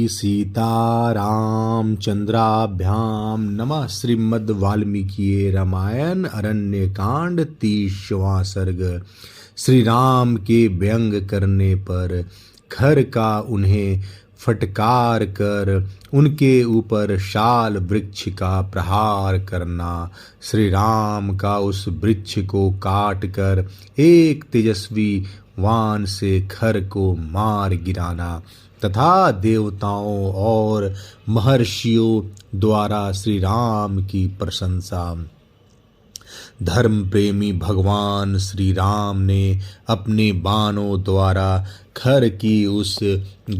सीतारामचंद्राभ्याम नमः। श्रीमद् वाल्मीकि रामायण अरण्य कांड 30वां सर्ग। श्री राम के व्यंग करने पर खर का उन्हें फटकार कर उनके ऊपर शाल वृक्ष का प्रहार करना। श्री राम का उस वृक्ष को काट कर एक तेजस्वी वाण से खर को मार गिराना तथा देवताओं और महर्षियों द्वारा श्री राम की प्रशंसा। धर्म प्रेमी भगवान श्री राम ने अपने बाणों द्वारा खर की उस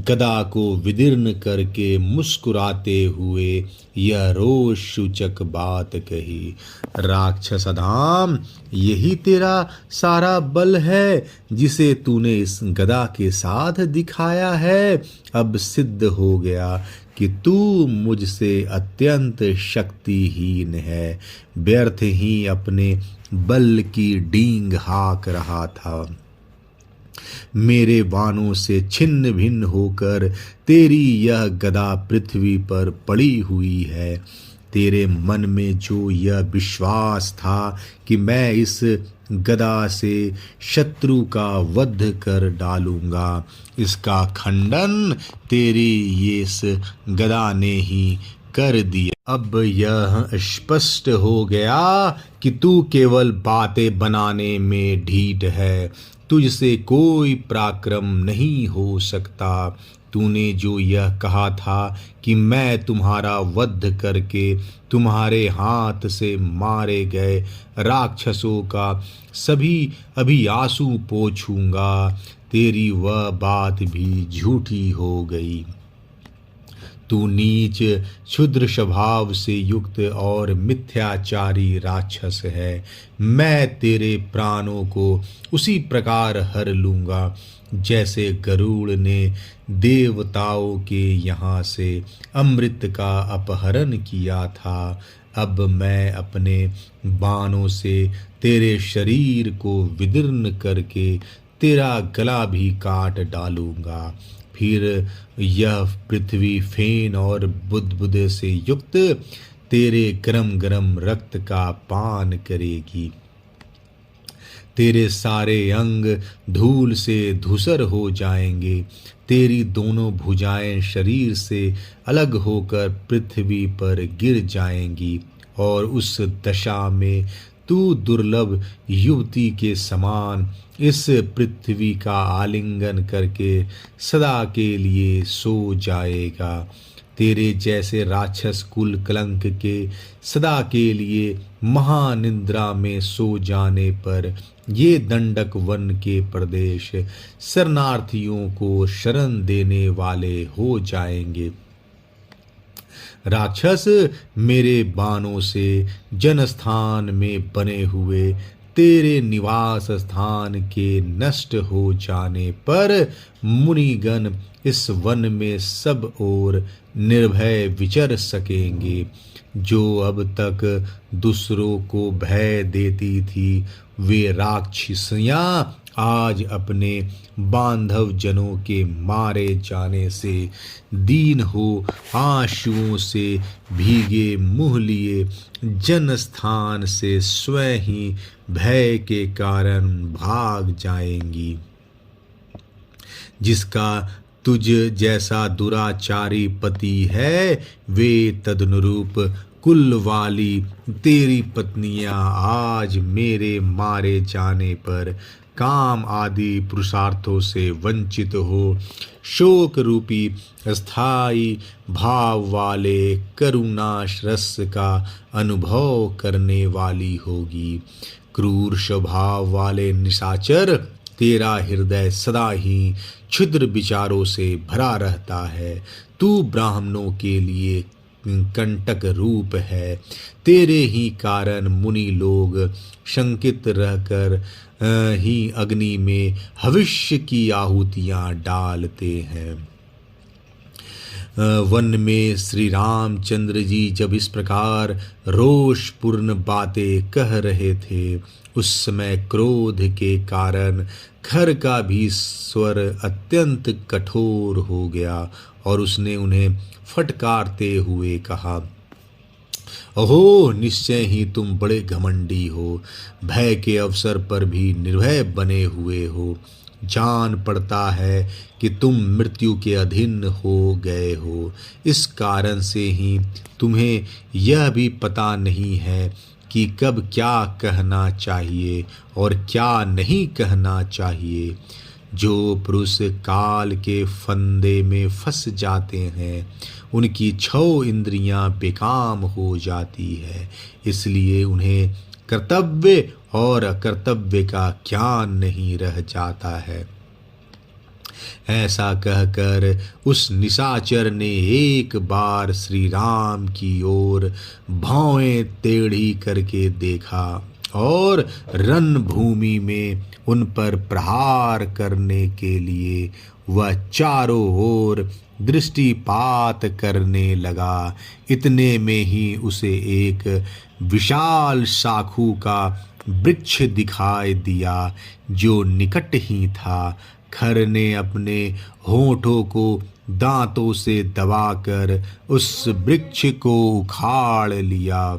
गदा को विदीर्ण करके मुस्कुराते हुए यह रोष सूचक बात कही। राक्षस अधाम, यही तेरा सारा बल है जिसे तूने इस गदा के साथ दिखाया है। अब सिद्ध हो गया कि तू मुझसे अत्यंत शक्तिहीन है। व्यर्थ ही अपने बल की डींग हाँक रहा था। मेरे बाणों से छिन्न भिन्न होकर तेरी यह गदा पृथ्वी पर पड़ी हुई है। तेरे मन में जो यह विश्वास था कि मैं इस गदा से शत्रु का वध कर डालूंगा, इसका खंडन तेरी ये इस गदा ने ही कर दिया। अब यह स्पष्ट हो गया कि तू केवल बातें बनाने में ढीठ है, तुझसे कोई पराक्रम नहीं हो सकता। तूने जो यह कहा था कि मैं तुम्हारा वध करके तुम्हारे हाथ से मारे गए राक्षसों का सभी अभी आंसू पोंछूंगा, तेरी वह बात भी झूठी हो गई। तू नीच क्षुद्र स्वभाव से युक्त और मिथ्याचारी राक्षस है। मैं तेरे प्राणों को उसी प्रकार हर लूंगा जैसे गरुड़ ने देवताओं के यहाँ से अमृत का अपहरण किया था। अब मैं अपने बाणों से तेरे शरीर को विदीर्ण करके तेरा गला भी काट डालूंगा। फिर यह पृथ्वी फेन और बुदबुद से युक्त तेरे गरम गरम रक्त का पान करेगी। तेरे सारे अंग धूल से धूसर हो जाएंगे। तेरी दोनों भुजाएं शरीर से अलग होकर पृथ्वी पर गिर जाएंगी और उस दशा में तू दुर्लभ युवती के समान इस पृथ्वी का आलिंगन करके सदा के लिए सो जाएगा। तेरे जैसे राक्षस कुल कलंक के सदा के लिए महानिद्रा में सो जाने पर ये दंडक वन के प्रदेश शरणार्थियों को शरण देने वाले हो जाएंगे। राक्षस, मेरे बाणों से जनस्थान में बने हुए तेरे निवास स्थान के नष्ट हो जाने पर मुनिगण इस वन में सब ओर निर्भय विचर सकेंगे। जो अब तक दूसरों को भय देती थी, वे राक्षसियां आज अपने बांधव जनों के मारे जाने से दीन हो आंसुओं से भीगे मुंह लिए जनस्थान से स्वयं ही भय के कारण भाग जाएंगी। जिसका तुझ जैसा दुराचारी पति है, वे तदनुरूप कुल वाली तेरी पत्नियां आज मेरे मारे जाने पर काम आदि पुरुषार्थों से वंचित हो शोक रूपी स्थायी भाव वाले करुणा रस का अनुभव करने वाली होगी। क्रूर स्वभाव वाले निशाचर, तेरा हृदय सदा ही क्षुद्र विचारों से भरा रहता है। तू ब्राह्मणों के लिए कंटक रूप है। तेरे ही कारण मुनि लोग शंकित रहकर ही अग्नि में भविष्य की आहुतियां डालते हैं। वन में श्री रामचंद्र जी जब इस प्रकार रोषपूर्ण बातें कह रहे थे, उस समय क्रोध के कारण खर का भी स्वर अत्यंत कठोर हो गया और उसने उन्हें फटकारते हुए कहा, अहो, निश्चय ही तुम बड़े घमंडी हो, भय के अवसर पर भी निर्भय बने हुए हो। जान पड़ता है कि तुम मृत्यु के अधीन हो गए हो। इस कारण से ही तुम्हें यह भी पता नहीं है कि कब क्या कहना चाहिए और क्या नहीं कहना चाहिए। जो पुरुष काल के फंदे में फंस जाते हैं, उनकी 6 इंद्रियां बेकाम हो जाती है, इसलिए उन्हें कर्तव्य और अकर्तव्य का ज्ञान नहीं रह जाता है। ऐसा कहकर उस निशाचर ने एक बार श्री राम की ओर भौएं टेढ़ी करके देखा और रणभूमि में उन पर प्रहार करने के लिए वह चारों ओर दृष्टिपात करने लगा। इतने में ही उसे एक विशाल शाखू का वृक्ष दिखाई दिया जो निकट ही था। खर ने अपने होठों को दांतों से दबाकर उस वृक्ष को उखाड़ लिया।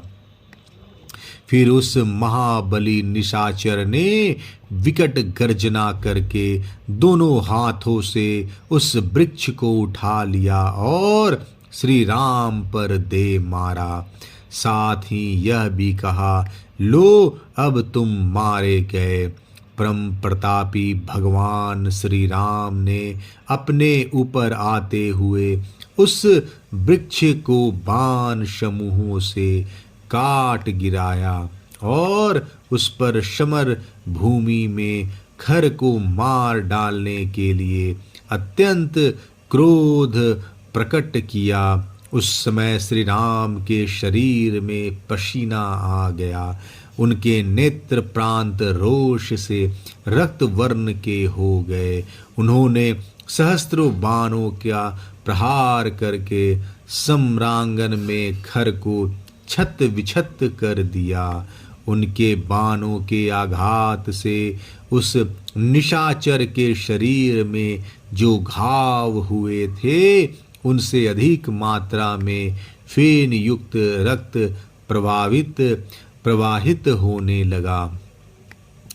फिर उस महाबली निशाचर ने विकट गर्जना करके दोनों हाथों से उस वृक्ष को उठा लिया और श्री राम पर दे मारा। साथ ही यह भी कहा, लो अब तुम मारे गए। परम प्रतापी भगवान श्री राम ने अपने ऊपर आते हुए उस वृक्ष को बाण समूहों से काट गिराया और उस पर समर भूमि में खर को मार डालने के लिए अत्यंत क्रोध प्रकट किया। उस समय श्री राम के शरीर में पसीना आ गया। उनके नेत्र प्रांत रोष से रक्त वर्ण के हो गए। उन्होंने सहस्त्रों बाणों का प्रहार करके सम्रांगन में खर को छत विछत कर दिया। उनके बाणों के आघात से उस निशाचर के शरीर में जो घाव हुए थे, उनसे अधिक मात्रा में फेन युक्त रक्त प्रवाहित होने लगा।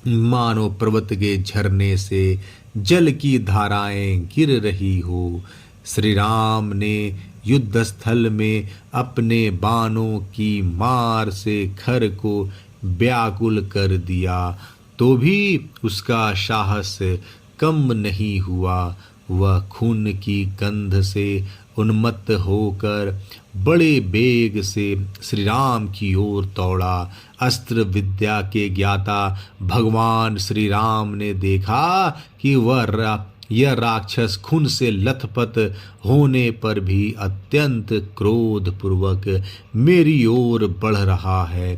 मानो पर्वत के झरने से जल की धाराएं गिर रही हो। श्री राम ने युद्ध स्थल में अपने बाणों की मार से खर को व्याकुल कर दिया, तो भी उसका साहस कम नहीं हुआ। वह खून की गंध से उन्मत्त होकर बड़े बेग से श्री राम की ओर दौड़ा। अस्त्र विद्या के ज्ञाता भगवान श्री राम ने देखा कि यह राक्षस खून से लथपथ होने पर भी अत्यंत क्रोध पूर्वक मेरी ओर बढ़ रहा है,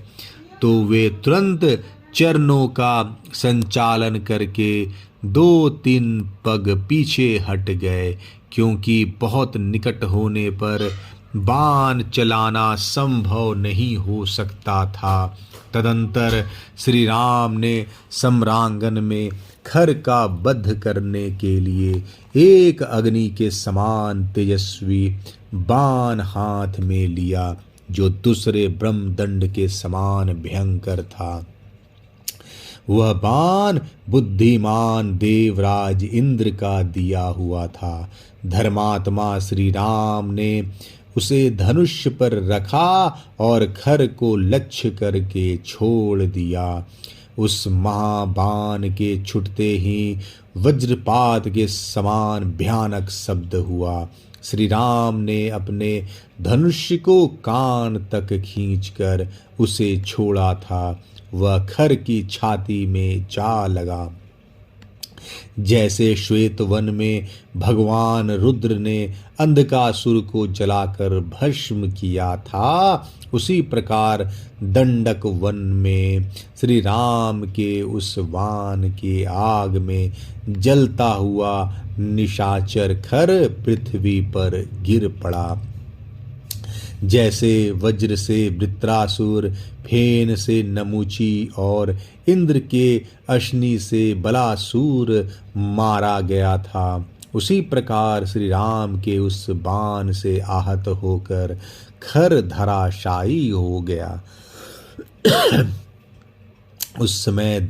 तो वे तुरंत चरणों का संचालन करके 2-3 पग पीछे हट गए, क्योंकि बहुत निकट होने पर बाण चलाना संभव नहीं हो सकता था। तदंतर श्री राम ने सम्रांगन में खर का वध करने के लिए एक अग्नि के समान तेजस्वी बाण हाथ में लिया, जो दूसरे ब्रह्मदंड के समान भयंकर था। वह बाण बुद्धिमान देवराज इंद्र का दिया हुआ था। धर्मात्मा श्री राम ने उसे धनुष पर रखा और खर को लक्ष्य करके छोड़ दिया। उस महाबाण के छूटते ही वज्रपात के समान भयानक शब्द हुआ। श्री राम ने अपने धनुष को कान तक खींचकर उसे छोड़ा था। वह खर की छाती में जा लगा। जैसे श्वेत वन में भगवान रुद्र ने अंधकासुर को जलाकर भस्म किया था, उसी प्रकार दंडक वन में श्री राम के उस वान के आग में जलता हुआ निशाचर खर पृथ्वी पर गिर पड़ा। जैसे वज्र से वृत्रासुर, फेन से नमुची और इंद्र के अश्नि से बलासुर मारा गया था, उसी प्रकार श्री राम के उस बाण से आहत होकर खर धराशायी हो गया। उस समय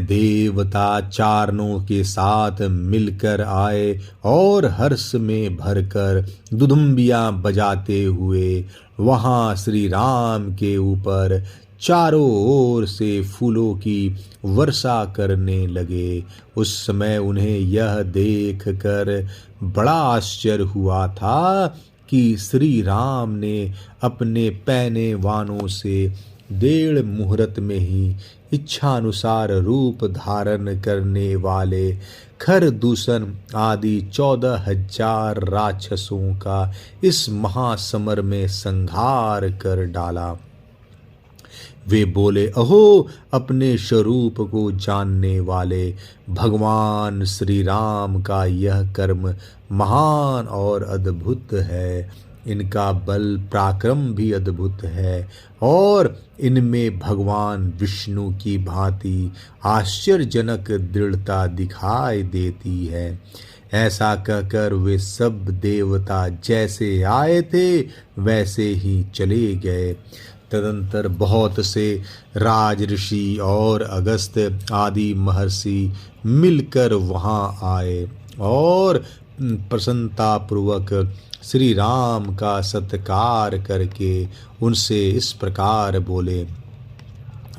देवता चारणों के साथ मिलकर आए और हर्ष में भरकर दुदुम्बियां बजाते हुए वहां श्री राम के ऊपर चारों ओर से फूलों की वर्षा करने लगे। उस समय उन्हें यह देखकर बड़ा आश्चर्य हुआ था कि श्री राम ने अपने पैने वानों से 1.5 मुहूर्त में ही इच्छानुसार रूप धारण करने वाले खरदूषण आदि 14,000 राक्षसों का इस महासमर में संहार कर डाला। वे बोले, अहो अपने स्वरूप को जानने वाले भगवान श्री राम का यह कर्म महान और अद्भुत है। इनका बल पराक्रम भी अद्भुत है और इनमें भगवान विष्णु की भांति आश्चर्यजनक दृढ़ता दिखाई देती है। ऐसा कहकर वे सब देवता जैसे आए थे वैसे ही चले गए। तदंतर बहुत से राज ऋषि और अगस्त आदि महर्षि मिलकर वहां आए और प्रसन्नता पूर्वक श्री राम का सत्कार करके उनसे इस प्रकार बोले,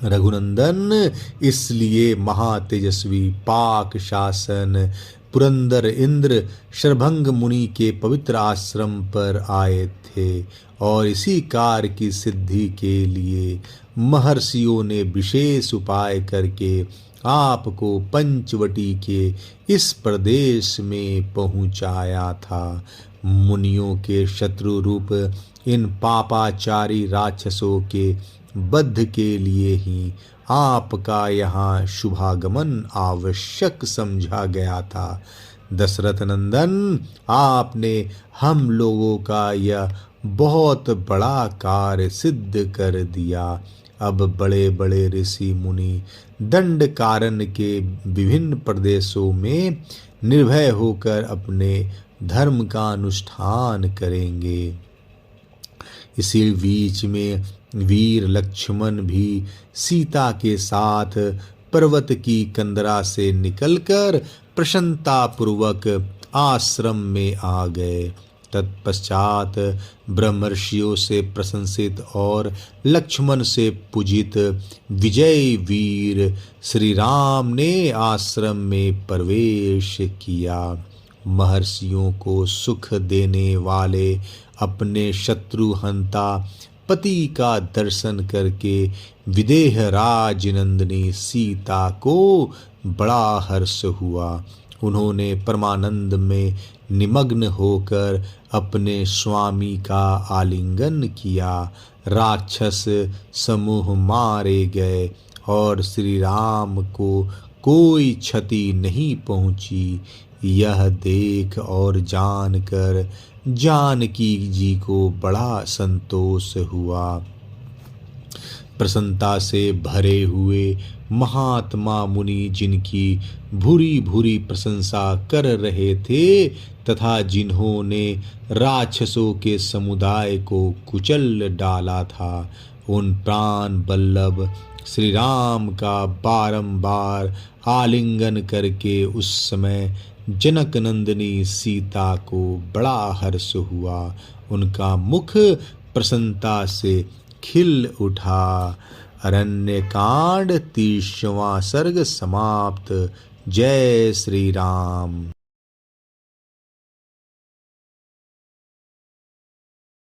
रघुनंदन, इसलिए महातेजस्वी पाक शासन पुरंदर इंद्र शरभंग मुनि के पवित्र आश्रम पर आए थे और इसी कार्य की सिद्धि के लिए महर्षियों ने विशेष उपाय करके आपको पंचवटी के इस प्रदेश में पहुंचाया था। मुनियों के शत्रु रूप इन पापाचारी राक्षसों के वध के लिए ही आपका यहाँ शुभागमन आवश्यक समझा गया था। दशरथ नंदन, आपने हम लोगों का यह बहुत बड़ा कार्य सिद्ध कर दिया। अब बड़े बड़े ऋषि मुनि दंड कारण के विभिन्न प्रदेशों में निर्भय होकर अपने धर्म का अनुष्ठान करेंगे। इसी बीच में वीर लक्ष्मण भी सीता के साथ पर्वत की कंदरा से निकलकर प्रसन्नता पूर्वक आश्रम में आ गए। तत्पश्चात ब्रह्मर्षियों से प्रशंसित और लक्ष्मण से पूजित विजय वीर श्री राम ने आश्रम में प्रवेश किया। महर्षियों को सुख देने वाले अपने शत्रुहंता पति का दर्शन करके विदेह राजनंदिनी सीता को बड़ा हर्ष हुआ। उन्होंने परमानंद में निमग्न होकर अपने स्वामी का आलिंगन किया। राक्षस समूह मारे गए और श्री राम को कोई क्षति नहीं पहुंची। यह देख और जानकर जानकी जी को बड़ा संतोष हुआ। प्रसन्नता से भरे हुए महात्मा मुनि जिनकी भूरी भूरी प्रशंसा कर रहे थे तथा जिन्होंने राक्षसों के समुदाय को कुचल डाला था, उन प्राण बल्लभ श्री राम का बारंबार आलिंगन करके उस समय जनक नंदिनी सीता को बड़ा हर्ष हुआ। उनका मुख प्रसन्नता से खिल उठा। अरण्यकांड 30वां सर्ग समाप्त। जय श्री राम।